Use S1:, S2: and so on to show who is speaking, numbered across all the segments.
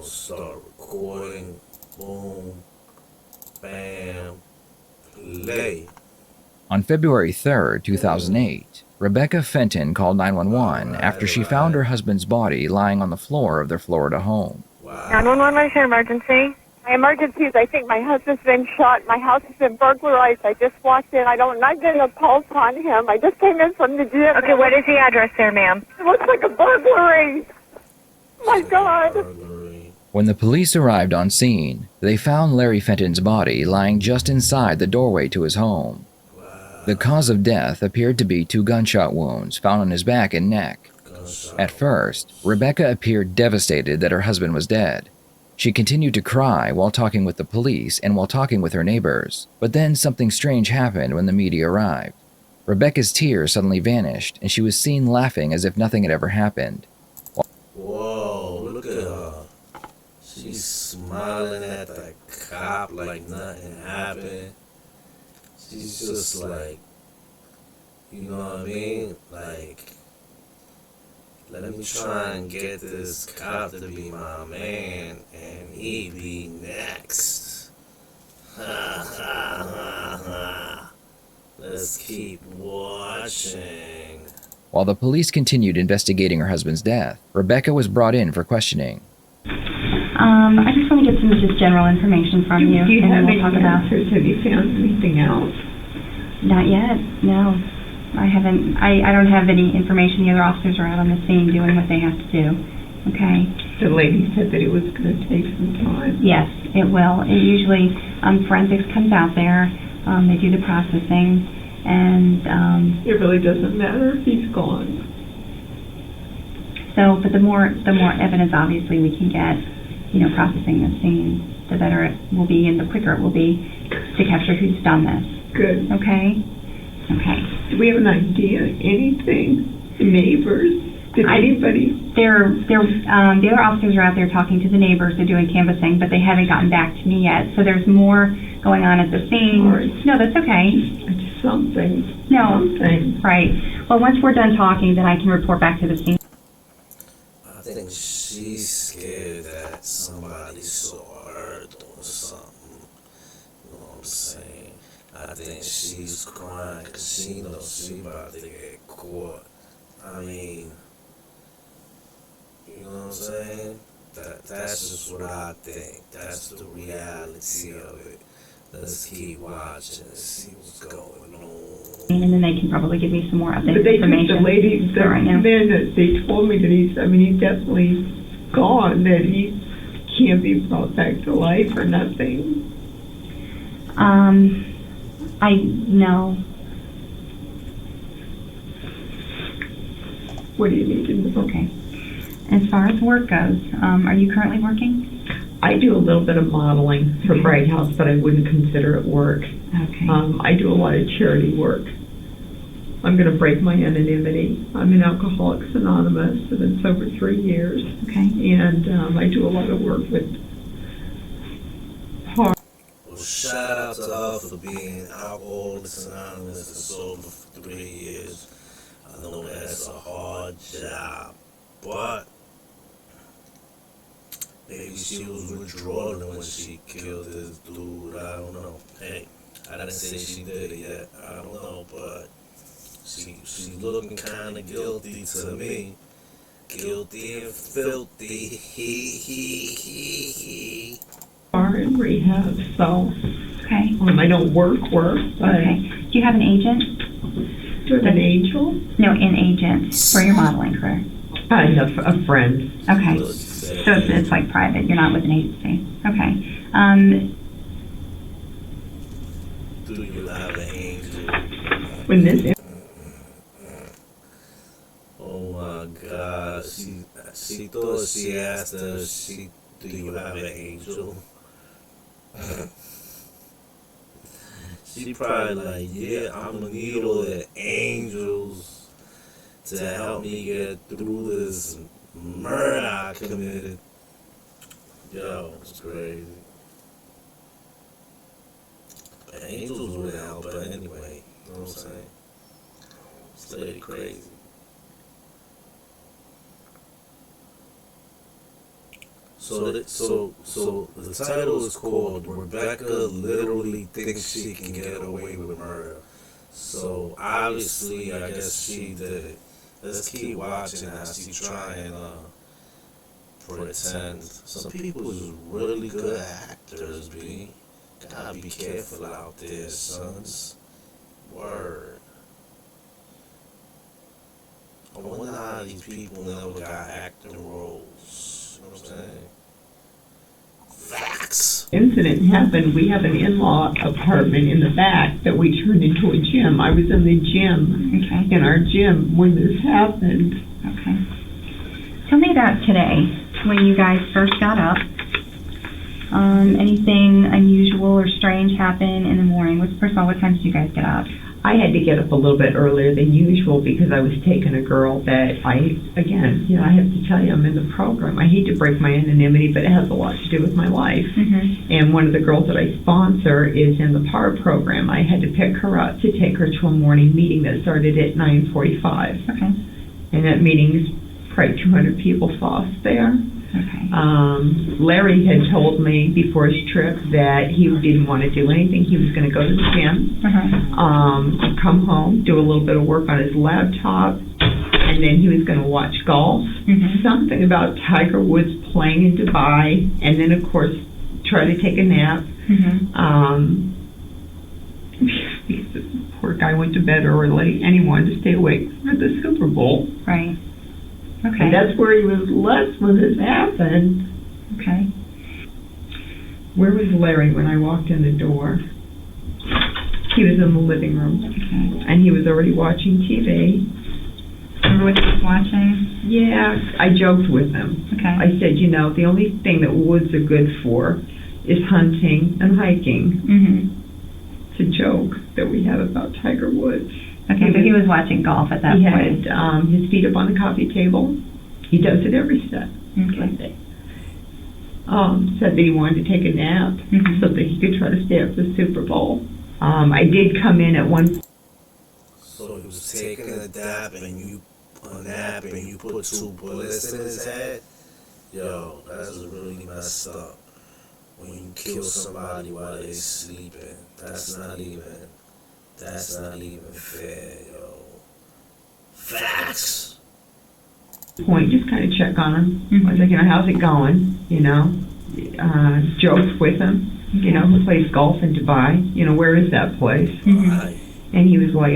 S1: start recording. Boom. Bam. Play.
S2: On February 3rd, 2008, Rebecca Fenton called 911 after she found her husband's body lying on the floor of their Florida home.
S1: Wow.
S3: 911, what is your emergency? My emergency is I think my husband's been shot. My house has been burglarized. I just walked in. I'm not getting a pulse on him. I just came in from the gym.
S4: Okay, what is the address there, ma'am?
S3: It looks like a burglary. My God.
S1: Burglary.
S2: When the police arrived on scene, they found Larry Fenton's body lying just inside the doorway to his home. The cause of death appeared to be 2 gunshot wounds found on his back and neck. At first, Rebecca appeared devastated that her husband was dead. She continued to cry while talking with the police and while talking with her neighbors. But then something strange happened when the media arrived. Rebecca's tears suddenly vanished, and she was seen laughing as if nothing had ever happened.
S1: Whoa, look at her. She's smiling at the cop like nothing happened. She's just like, you know what I mean? Like, let me try and get this cop to be my man, and he be next. Ha ha ha ha. Let's keep watching.
S2: While the police continued investigating her husband's death, Rebecca was brought in for questioning.
S5: I just want to get some just general information from you.
S6: Do you
S5: and
S6: have
S5: then
S6: any
S5: we'll talk about.
S6: answers? Have you found anything else?
S5: Not yet, no. I haven't, I don't have any information. The other officers are out on the scene doing what they have to do. Okay?
S6: The lady said that it was going to take some time.
S5: Yes, it will. It usually, forensics comes out there, they do the processing, and
S6: It really doesn't matter if he's gone.
S5: so, but the more evidence obviously we can get, processing the scene, the better it will be and the quicker it will be to capture who's done this.
S6: Good.
S5: Okay? Okay.
S6: Do we have an idea? Anything? The neighbors? Did anybody?
S5: The other officers are out there talking to the neighbors. They're doing canvassing, but they haven't gotten back to me yet. So there's more going on at the scene.
S6: Sorry.
S5: No, that's okay.
S6: It's something.
S5: No.
S6: Something.
S5: Right. Well, once we're done talking, then I can report back to the scene.
S1: I think she's scared that somebody saw her doing something. You know what I'm saying? I think she's crying because she knows she about to get caught. I mean, you know what I'm saying? That's just what I think. That's the reality of it. Let's keep watching and see what's going on.
S5: And then they can probably give me some more
S6: But
S5: updated
S6: they
S5: information.
S6: the lady, the
S5: right now.
S6: man that they told me that he's definitely gone, that he can't be brought back to life or nothing.
S5: I know.
S6: What do you need to know?
S5: Okay. As far as work goes, are you currently working?
S6: I do a little bit of modeling for Bright House, but I wouldn't consider it work.
S5: Okay.
S6: I do a lot of charity work. I'm going to break my anonymity. I'm in Alcoholics Anonymous. I've been sober 3 years.
S5: Okay.
S6: And I do a lot of work with
S1: Well, shout out to her for being Alcoholics Anonymous and sober for 3 years. I know that's a hard job, but maybe she was withdrawing when she killed this dude. I don't know. Hey, I didn't say she did it yet. I don't know, but she looking kind of guilty to me. Guilty and filthy.
S6: are in rehab, so
S5: Okay.
S6: I don't work, but
S5: Okay. Do you have an agent?
S6: do you have an angel?
S5: No, an agent for your modeling career.
S6: I have a friend.
S5: Okay. So it's like private. You're not with an agency. Okay.
S1: Do you have an angel?
S6: When this
S1: Oh my God! She thought she asked her, do you have an angel? She probably like, yeah, I'm gonna need all the angels to help me get through this murder I committed. Yo, it's crazy. Angels would help, but anyway, you know what I'm saying? It's lady crazy. So the title is called Rebecca Literally Thinks She Can Get Away with Murder. So obviously, I guess she did. Let's keep watching how she try and pretend. Some people is really good actors, B. Gotta be careful out there, sons. Word. I wonder how these people never got acting roles. You know what I'm saying? Facts.
S6: Incident happened. We have an in-law apartment in the back that we turned into a gym. I was in the gym, in our gym, when this happened.
S5: Okay. Tell me about today, when you guys first got up. Anything unusual or strange happen in the morning? First of all, what time did you guys get up?
S6: I had to get up a little bit earlier than usual because I was taking a girl that I have to tell you, I'm in the program. I hate to break my anonymity, but it has a lot to do with my life.
S5: Mm-hmm.
S6: And one of the girls that I sponsor is in the PAR program. I had to pick her up to take her to a morning meeting that started at 9:45.
S5: Okay.
S6: And that meeting is probably 200 people saw us there.
S5: Okay.
S6: Larry had told me before his trip that he didn't want to do anything. He was going to go to the gym, come home, do a little bit of work on his laptop, and then he was going to watch golf.
S5: Mm-hmm.
S6: Something about Tiger Woods playing in Dubai, and then, of course, try to take a nap.
S5: Mm-hmm.
S6: Because this poor guy went to bed early, and he wanted to stay awake for the Super Bowl.
S5: Right. Okay.
S6: And that's where he was left when this happened.
S5: Okay.
S6: Where was Larry when I walked in the door? He was in the living room.
S5: Okay.
S6: And he was already watching TV.
S5: Remember what he was watching?
S6: Yeah, I joked with him.
S5: Okay.
S6: I said, the only thing that woods are good for is hunting and hiking.
S5: Mm-hmm.
S6: It's a joke that we have about Tiger Woods.
S5: Okay, so he was watching golf at that
S6: he
S5: point.
S6: He had his feet up on the coffee table. He does it every step.
S5: Okay.
S6: Said that he wanted to take a nap so that he could try to stay up for the Super Bowl. I did come in at one.
S1: So he was taking a nap and you put 2 bullets in his head? Yo, that's really messed up. When you kill somebody while they're sleeping, that's not even fair, yo. Facts.
S6: Point, just kind of check on him.
S5: Mm-hmm.
S6: I was like, how's it going? Joked with him. He plays golf in Dubai. Where is that place?
S5: Mm-hmm.
S6: And he was like,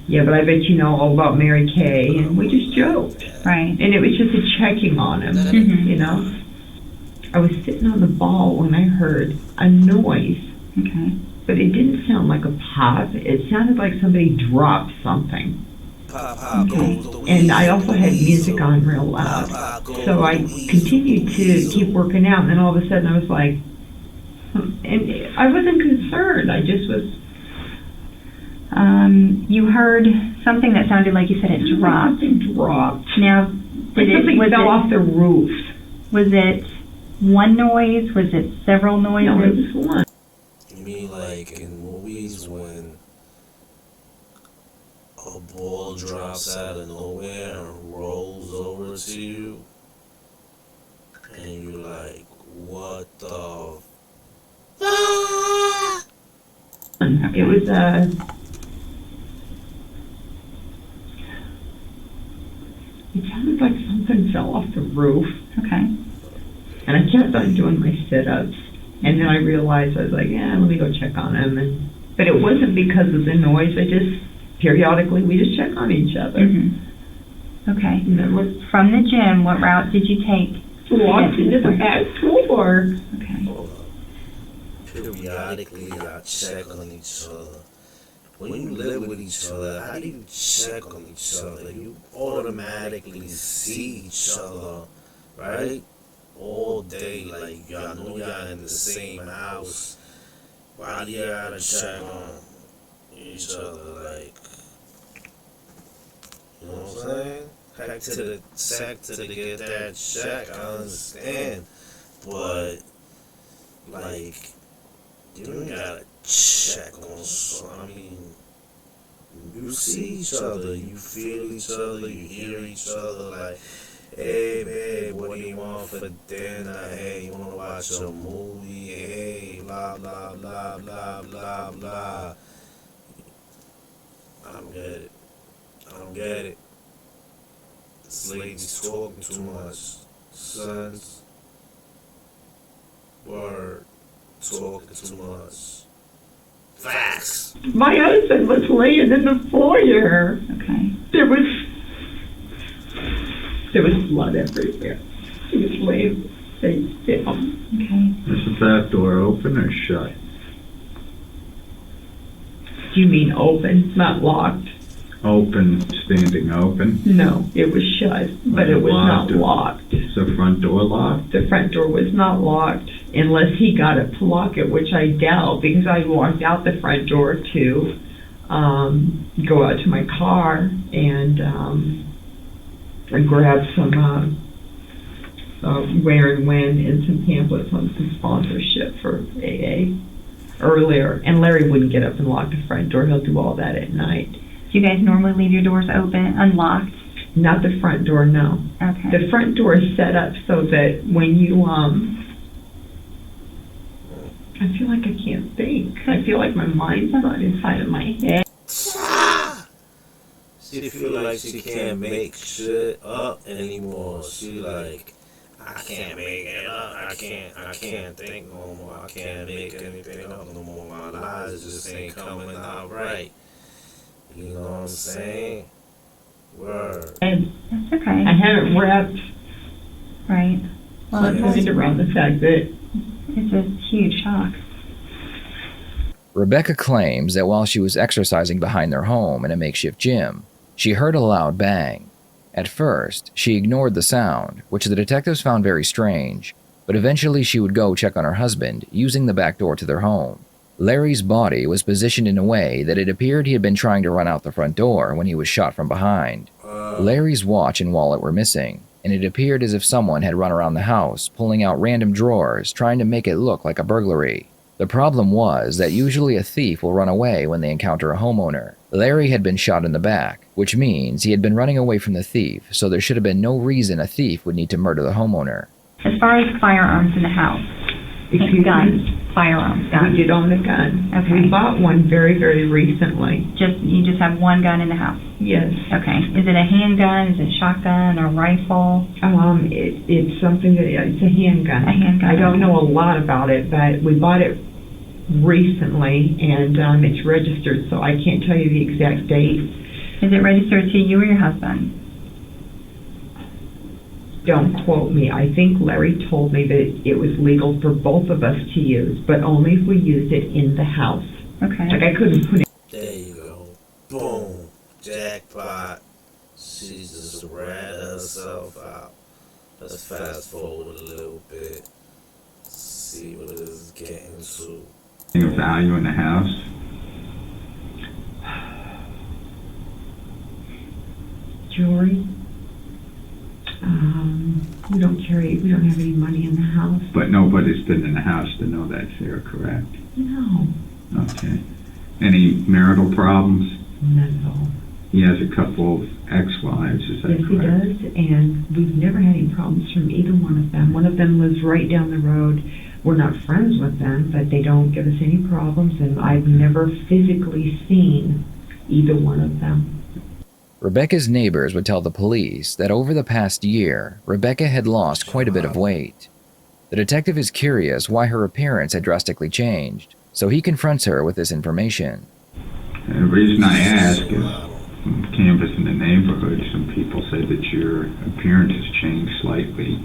S6: yeah, but I bet you know all about Mary Kay. And we just joked.
S5: Right.
S6: And it was just a checking on him,
S5: Mm-hmm.
S6: I was sitting on the ball when I heard a noise.
S5: Okay.
S6: But it didn't sound like a pop. It sounded like somebody dropped something. And I also had music on real loud. So I continued to keep working out, and then all of a sudden I was like, and I wasn't concerned. I just was.
S5: You heard something that sounded like you said it dropped.
S6: Something dropped.
S5: Now,
S6: something fell off the roof.
S5: Was it one noise? Was it several noises?
S6: No, it was one.
S1: You mean like in movies when a ball drops out of nowhere and rolls over to you, and you're like, what the
S6: It was it sounded like something fell off the roof.
S5: Okay.
S6: And I kept on doing my sit-ups. And then I realized, I was like, let me go check on him. But it wasn't because of the noise. Periodically, we just check on each other.
S5: Mm-hmm. Okay. From the gym, what route did you take?
S6: Walked into the back door.
S5: Okay.
S1: Periodically, I check on each other. When you live with each other, how do you check on each other? You automatically see each other, right? All day, like y'all know y'all in the same house. Why do you gotta check on each other? Like, you know what I'm saying? Heck to get that check, I understand. But, like, you don't gotta check on someone. I mean, you see each other, you feel each other, you hear each other. Like, Hey, babe, what do you want for dinner? Hey, you want to watch a movie? Hey, blah, blah, blah, blah, blah, blah. I don't get it. I don't get it. This lady's talking too much. Sons, word, talking too much. Facts.
S6: My husband was laying in the foyer.
S5: Okay.
S6: There was blood everywhere. He was laying face down.
S5: Okay.
S7: Is the back door open or shut?
S6: Do you mean open, not locked?
S7: Open, standing open.
S6: No, it was shut, but it was not locked.
S7: Is the front door locked?
S6: The front door was not locked unless he got it to lock it, which I doubt because I walked out the front door to go out to my car and grab some where and when and some pamphlets on some sponsorship for AA earlier. And Larry wouldn't get up and lock the front door. He'll do all that at night.
S5: Do you guys normally leave your doors open, unlocked?
S6: Not the front door, no.
S5: Okay.
S6: The front door is set up so that when you, I feel like I can't think. I feel like my mind's not inside of my head.
S1: She feel like she can't make shit up anymore. She like, I can't make it up. I can't think no more. I can't make anything up no more. My lies just ain't coming out right. You know what I'm saying? Word.
S6: And
S5: That's okay.
S6: I haven't wrapped
S5: Right. Well,
S6: my
S5: it's
S6: mind around the fact that
S5: it's a huge shock.
S2: Rebecca claims that while she was exercising behind their home in a makeshift gym, she heard a loud bang. At first, she ignored the sound, which the detectives found very strange, but eventually she would go check on her husband using the back door to their home. Larry's body was positioned in a way that it appeared he had been trying to run out the front door when he was shot from behind. Larry's watch and wallet were missing, and it appeared as if someone had run around the house, pulling out random drawers, trying to make it look like a burglary. The problem was that usually a thief will run away when they encounter a homeowner. Larry had been shot in the back, which means he had been running away from the thief, so there should have been no reason a thief would need to murder the homeowner.
S5: As far as firearms in the house, guns, firearms, guns.
S6: we did own a gun.
S5: Okay.
S6: We bought one very, very recently.
S5: You just have one gun in the house.
S6: Yes.
S5: Okay. Is it a handgun? Is it a shotgun or rifle?
S6: It's something that, it's a handgun.
S5: A handgun.
S6: I don't know a lot about it, but we bought it recently and it's registered, so I can't tell you the exact date.
S5: Is it registered to you or your husband?
S6: Don't quote me. I think Larry told me that it was legal for both of us to use, but only if we used it in the house.
S5: Okay.
S6: Like I couldn't put it.
S1: There you go. Boom. Jackpot. She just ran herself out. Let's fast forward a little bit. See what this is getting to.
S7: Any value in the house?
S6: Jewelry. We don't have any money in the house.
S7: But nobody's been in the house to know that's there, correct?
S6: No.
S7: Okay. Any marital problems?
S6: None at all.
S7: He has a couple of ex-wives, is that
S6: Yes, he
S7: correct?
S6: does, and we've never had any problems from either one of them. One of them lives right down the road. We're not friends with them, but they don't give us any problems, and I've never physically seen either one of them.
S2: Rebecca's neighbors would tell the police that over the past year, Rebecca had lost quite a bit of weight. The detective is curious why her appearance had drastically changed, so he confronts her with this information.
S7: And the reason I ask is, from canvassing the neighborhood, some people say that your appearance has changed slightly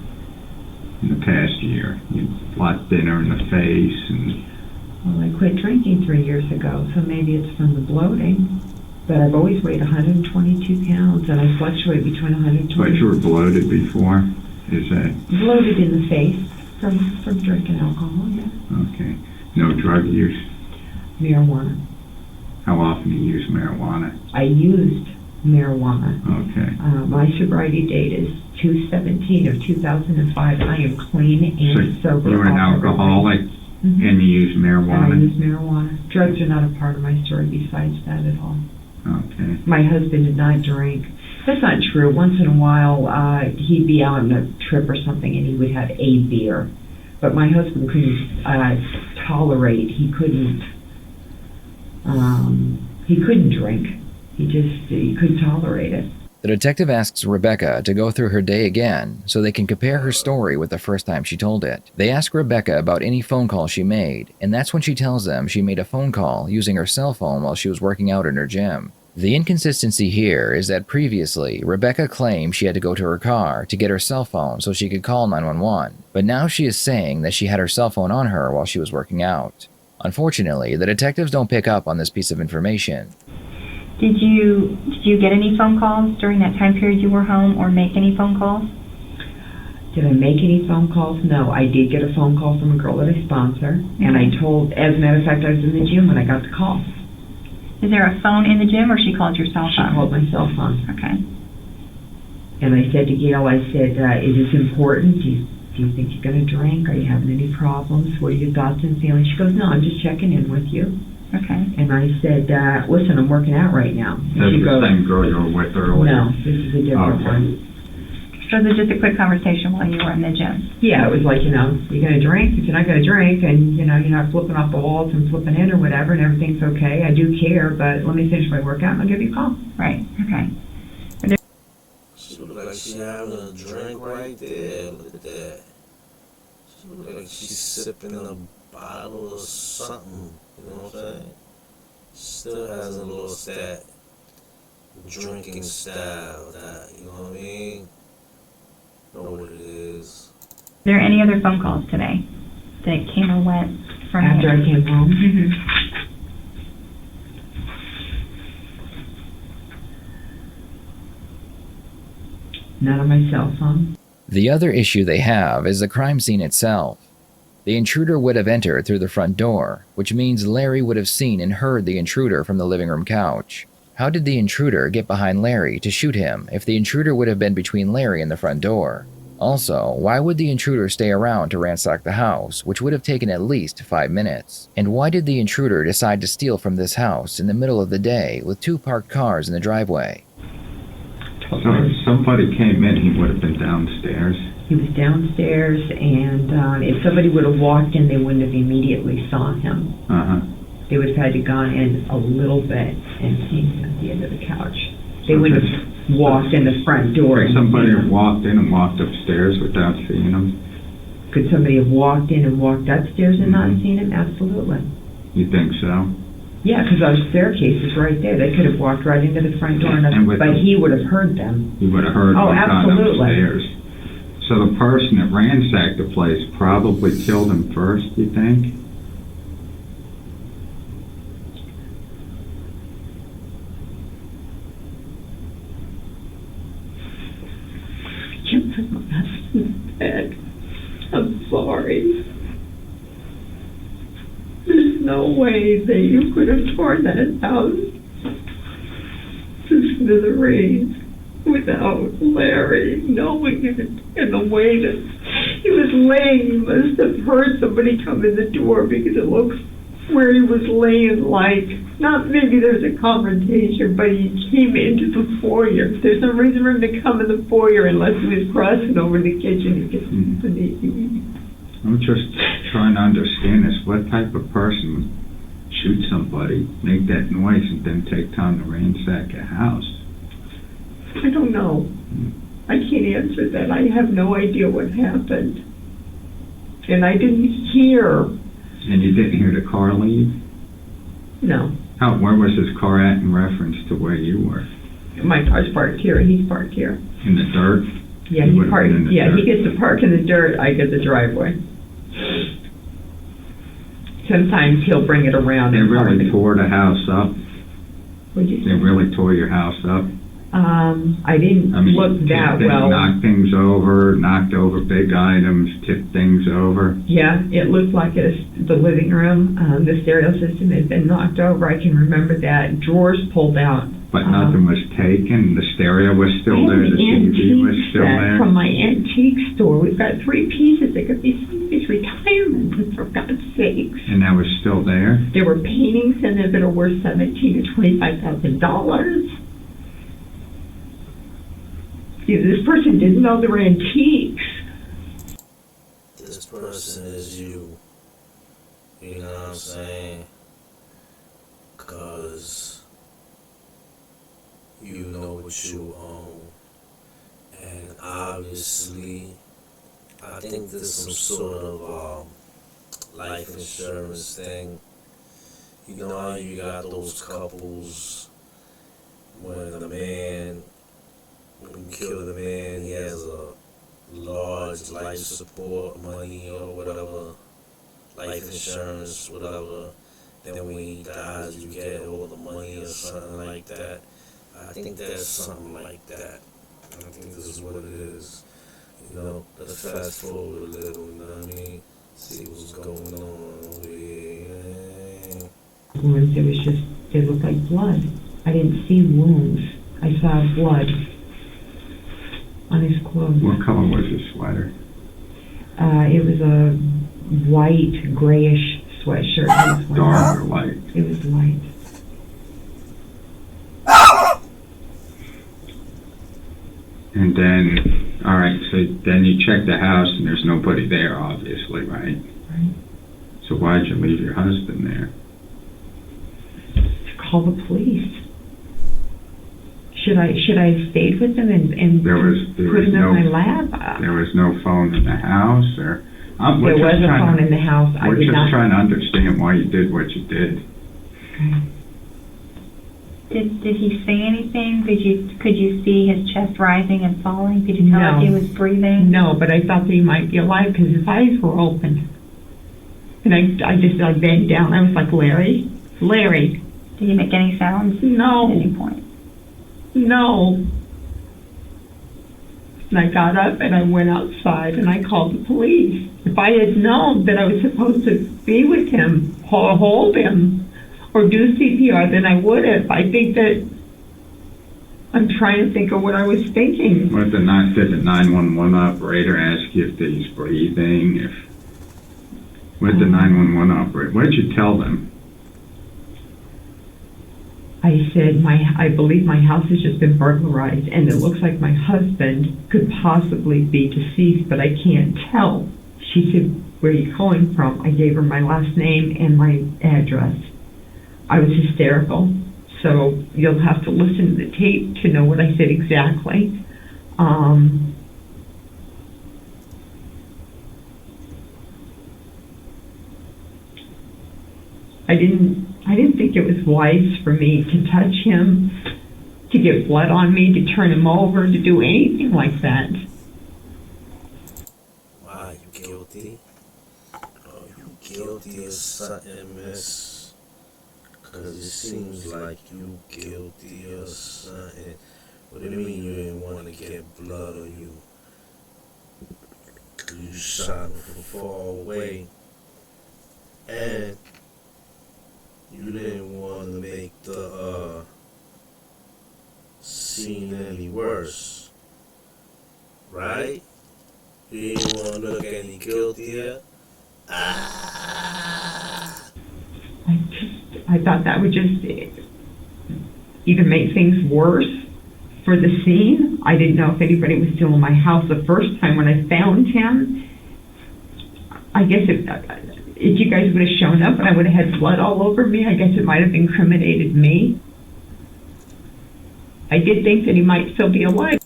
S7: in the past year. You're a lot thinner in the face, and
S6: Well, I quit drinking 3 years ago, so maybe it's from the bloating. But I've always weighed 122 pounds, and I fluctuate between 120.
S7: but you were bloated before. Is that
S6: Bloated in the face from drinking alcohol, yeah.
S7: okay? No drug use.
S6: Marijuana.
S7: How often do you use marijuana?
S6: I used marijuana.
S7: Okay.
S6: My sobriety date is 2/17 of 2005. I am clean and
S7: So
S6: sober.
S7: you're an
S6: all over.
S7: alcoholic,
S6: Mhm.
S7: and you use
S6: And I
S7: marijuana.
S6: use marijuana. Drugs are not a part of my story besides that at all.
S7: Okay.
S6: My husband did not drink. That's not true. Once in a while, he'd be out on a trip or something, and he would have a beer. But my husband couldn't tolerate. He couldn't drink. He couldn't tolerate it.
S2: The detective asks Rebecca to go through her day again so they can compare her story with the first time she told it. They ask Rebecca about any phone calls she made, and that's when she tells them she made a phone call using her cell phone while she was working out in her gym. The inconsistency here is that previously, Rebecca claimed she had to go to her car to get her cell phone so she could call 911, but now she is saying that she had her cell phone on her while she was working out. Unfortunately, the detectives don't pick up on this piece of information.
S5: Did you get any phone calls during that time period you were home, or make any phone calls?
S6: Did I make any phone calls? No, I did get a phone call from a girl that I sponsor, and I told, as a matter of fact, I was in the gym when I got the call.
S5: Is there a phone in the gym, or she called your cell phone?
S6: She called my cell phone.
S5: Okay.
S6: And I said to Gail, I said, is this important? Do you think you're going to drink? Are you having any problems? What are your thoughts and feelings? She goes, no, I'm just checking in with you.
S5: Okay.
S6: And I said, listen, I'm working out right now.
S7: That's the same girl you were with earlier?
S6: No, this is a different one.
S5: So it was just a quick conversation while you were in the gym?
S6: Yeah, it was like, you're going to drink? If you're not going to drink, and, you're not flipping off the walls and flipping in or whatever, and everything's okay, I do care, but let me finish my workout and I'll give you a call.
S5: Right, okay.
S1: She look like she having a drink right there. Look at that. She look like she's sipping in a bottle or something. You know what I'm saying? Still hasn't lost that drinking style, that, you know what I mean? Know what it is.
S5: Are there any other phone calls today that came or went from
S6: After
S5: you?
S6: I came home? Not on my cell phone.
S2: The other issue they have is the crime scene itself. The intruder would have entered through the front door, which means Larry would have seen and heard the intruder from the living room couch. How did the intruder get behind Larry to shoot him if the intruder would have been between Larry and the front door? Also, why would the intruder stay around to ransack the house, which would have taken at least 5 minutes? And why did the intruder decide to steal from this house in the middle of the day with 2 parked cars in the driveway?
S7: So if somebody came in, he would have been downstairs.
S6: He was downstairs, and if somebody would have walked in, they wouldn't have immediately saw him.
S7: Uh-huh.
S6: They would have had to gone in a little bit and seen him at the end of the couch. They wouldn't have walked in the front door.
S7: Could somebody have walked in and walked upstairs without seeing him?
S6: Could somebody have walked in and walked upstairs and not seen him? Absolutely.
S7: You think so?
S6: Yeah, because our staircase is right there. They could have walked right into the front door, but he would have heard them.
S7: He would have heard them gone upstairs. So the person that ransacked the place probably killed him first, you think?
S6: You put my husband's bed. I'm sorry. There's no way that you could have torn that house to smithereens without Larry knowing it in the way that he was laying. He must have heard somebody come in the door, because it looks where he was laying like, not maybe there's a confrontation, but he came into the foyer. There's no reason for him to come in the foyer unless he was crossing over the kitchen to get something to eat.
S7: I'm just trying to understand this. What type of person would shoot somebody, make that noise, and then take time to ransack a house?
S6: I don't know. I can't answer that. I have no idea what happened. And I didn't hear.
S7: And you didn't hear the car leave?
S6: No.
S7: Where was his car at in reference to where you were?
S6: My car's parked here, and he's parked here.
S7: In the dirt?
S6: Yeah, he gets to park in the dirt, I get the driveway. Sometimes he'll bring it around.
S7: They really tore the house up?
S6: What'd you say?
S7: They really tore your house up?
S6: I didn't look that well.
S7: Knocked things over, knocked over big items, tipped things over?
S6: Yeah, it looked like the living room, the stereo system had been knocked over. I can remember that. Drawers pulled out.
S7: But nothing was taken? The stereo was still there? The TV was still there?
S6: From my antique store. We've got 3 pieces. It could be somebody's retirement, for God's sakes.
S7: And that was still there?
S6: There were paintings in there that are worth $17,000 to $25,000. This person didn't know they were antiques.
S1: This person is you. You know what I'm saying? Because you know what you own. And obviously, I think there's some sort of life insurance thing. You know how you got those couples when you kill the man, he has a large life support money or whatever, life insurance, whatever. Then when he dies, you get all the money or something like that. I think that's something like that. I think this is what it is. You know, let's fast forward a little, you know what I mean? See what's going on over here.
S6: It looked like blood. I didn't see wounds. I saw blood on his clothes.
S7: What color was his sweater?
S6: It was a white, grayish sweatshirt.
S7: Dark or light?
S6: It was light.
S7: And then, alright, so then you check the house and there's nobody there, obviously, right?
S6: Right.
S7: So why'd you leave your husband there?
S6: To call the police. Should I have stayed with him and
S7: There was
S6: put him in my lab?
S7: There was no phone in the house, or
S6: There was a phone in the house.
S7: We're just trying to understand why you did what you did.
S6: Okay.
S5: Did he say anything? Could you see his chest rising and falling? Did you tell if he was breathing?
S6: No, but I thought that he might be alive because his eyes were open. And I bent down. I was like, Larry?
S5: Did he make any sounds?
S6: No.
S5: At any point?
S6: No. And I got up and I went outside and I called the police. If I had known that I was supposed to be with him, hold him, or do CPR, then I would have. I think that I'm trying to think of what I was thinking.
S7: Did the 911 operator ask you if he's breathing? What did the 911 operator, what did you tell them?
S6: I said, I believe my house has just been burglarized and it looks like my husband could possibly be deceased, but I can't tell. She said, where are you calling from? I gave her my last name and my address. I was hysterical, so you'll have to listen to the tape to know what I said exactly. I didn't think it was wise for me to touch him, to get blood on me, to turn him over, to do anything like that.
S1: Wow, you guilty? Oh, you guilty of something, miss? Because it seems like you guilty or something. What do you mean you didn't want to get blood on you? You shot him from far away. And you didn't want to make the scene any worse. Right? You didn't want to look any guiltier.
S6: I thought that would just either make things worse for the scene. I didn't know if anybody was still in my house the first time when I found him. I guess if you guys would have shown up and I would have had blood all over me, I guess it might have incriminated me. I did think that he might still be alive.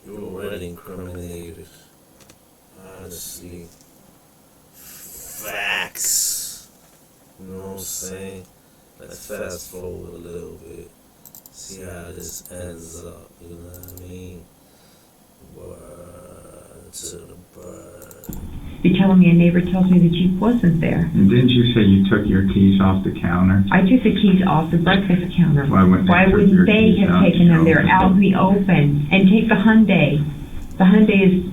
S1: You were already incriminated. Honestly. Facts. You know what I'm saying? Let's fast forward a little bit. See how this ends up. You know what I mean? Word to the bird.
S6: You're telling me a neighbor tells me the Jeep wasn't there.
S7: And didn't you say you took your keys off the counter?
S6: I took the keys off the breakfast counter.
S7: Why wouldn't
S6: they have taken them? They're out in the open. And take the Hyundai. The Hyundai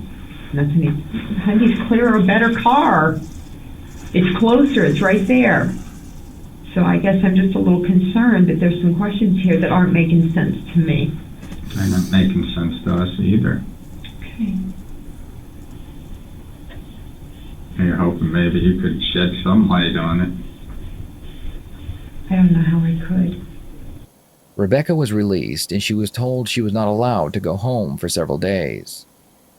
S6: Hyundai's clearer, a better car. It's closer. It's right there. So I guess I'm just a little concerned that there's some questions here that aren't making sense to me.
S7: They're not making sense to us either.
S6: Okay.
S7: And you're hoping maybe you could shed some light on it.
S6: I don't know how I could.
S2: Rebecca was released and she was told she was not allowed to go home for several days.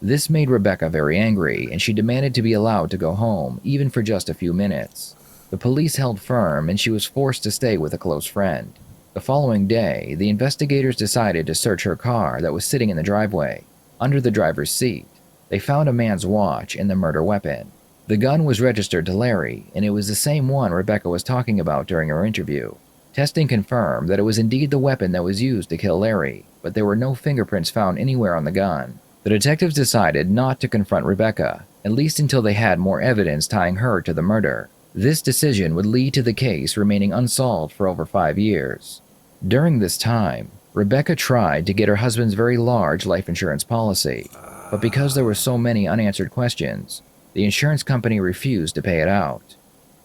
S2: This made Rebecca very angry and she demanded to be allowed to go home, even for just a few minutes. The police held firm and she was forced to stay with a close friend. The following day, the investigators decided to search her car that was sitting in the driveway. Under the driver's seat, they found a man's watch and the murder weapon. The gun was registered to Larry, and it was the same one Rebecca was talking about during her interview. Testing confirmed that it was indeed the weapon that was used to kill Larry, but there were no fingerprints found anywhere on the gun. The detectives decided not to confront Rebecca, at least until they had more evidence tying her to the murder. This decision would lead to the case remaining unsolved for over 5 years. During this time, Rebecca tried to get her husband's very large life insurance policy, but because there were so many unanswered questions, the insurance company refused to pay it out.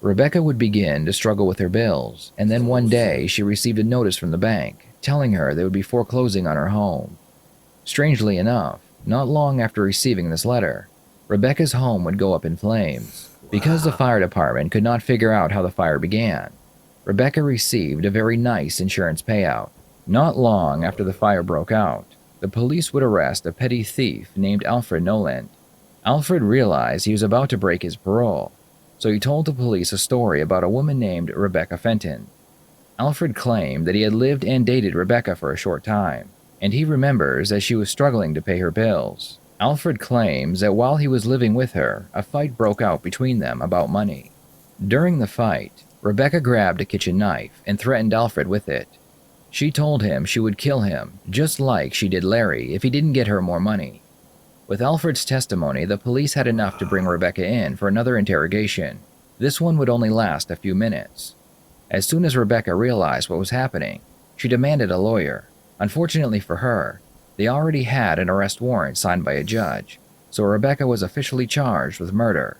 S2: Rebecca would begin to struggle with her bills, and then one day she received a notice from the bank telling her they would be foreclosing on her home. Strangely enough, not long after receiving this letter, Rebecca's home would go up in flames. Because the fire department could not figure out how the fire began, Rebecca received a very nice insurance payout. Not long after the fire broke out, the police would arrest a petty thief named Alfred Noland. Alfred realized he was about to break his parole, so he told the police a story about a woman named Rebecca Fenton. Alfred claimed that he had lived and dated Rebecca for a short time, and he remembers that she was struggling to pay her bills. Alfred claims that while he was living with her, a fight broke out between them about money. During the fight, Rebecca grabbed a kitchen knife and threatened Alfred with it. She told him she would kill him, just like she did Larry, if he didn't get her more money. With Alfred's testimony, the police had enough to bring Rebecca in for another interrogation. This one would only last a few minutes. As soon as Rebecca realized what was happening, she demanded a lawyer. Unfortunately for her, they already had an arrest warrant signed by a judge, so Rebecca was officially charged with murder.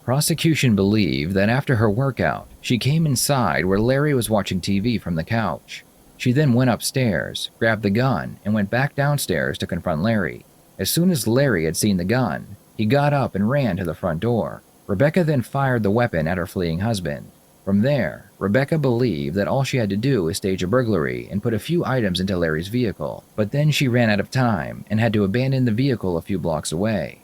S2: Prosecution believed that after her workout, she came inside where Larry was watching TV from the couch. She then went upstairs, grabbed the gun, and went back downstairs to confront Larry. As soon as Larry had seen the gun, he got up and ran to the front door. Rebecca then fired the weapon at her fleeing husband. From there, Rebecca believed that all she had to do was stage a burglary and put a few items into Larry's vehicle, but then she ran out of time and had to abandon the vehicle a few blocks away.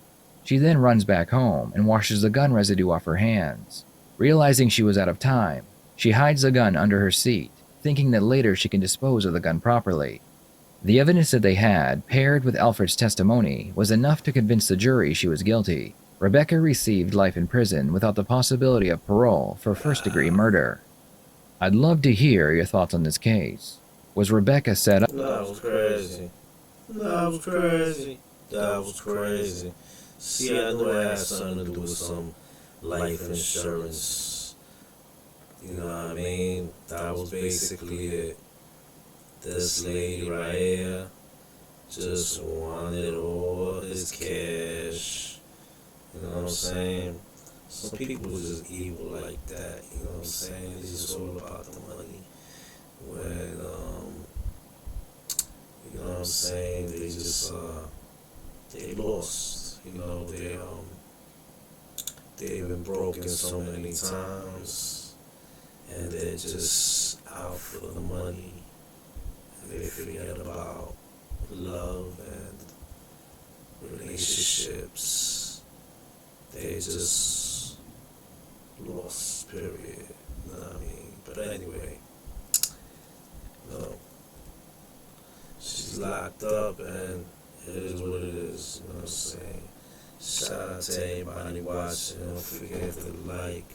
S2: She then runs back home and washes the gun residue off her hands. Realizing she was out of time, she hides the gun under her seat, thinking that later she can dispose of the gun properly. The evidence that they had, paired with Alfred's testimony, was enough to convince the jury she was guilty. Rebecca received life in prison without the possibility of parole for first-degree murder. I'd love to hear your thoughts on this case. Was Rebecca set up?
S1: That was crazy. That was crazy. That was crazy. See, I knew it had something to do with some life insurance. You know what I mean? That was basically it. This lady right here just wanted all his cash. You know what I'm saying? Some people are just evil like that. You know what I'm saying? It's just all about the money. When, you know what I'm saying? They just, they lost. You know, they've been broken so many times, and they're just out for the money. And they forget about love and relationships. They just lost, period. You know what I mean? But anyway, no. She's locked up and it is what it is. You know what I'm saying? Shout out to everybody watching. Don't forget to like,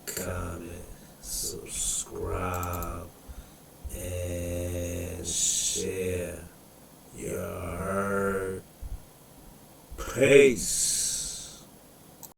S1: comment, subscribe, and share. You heard? Peace.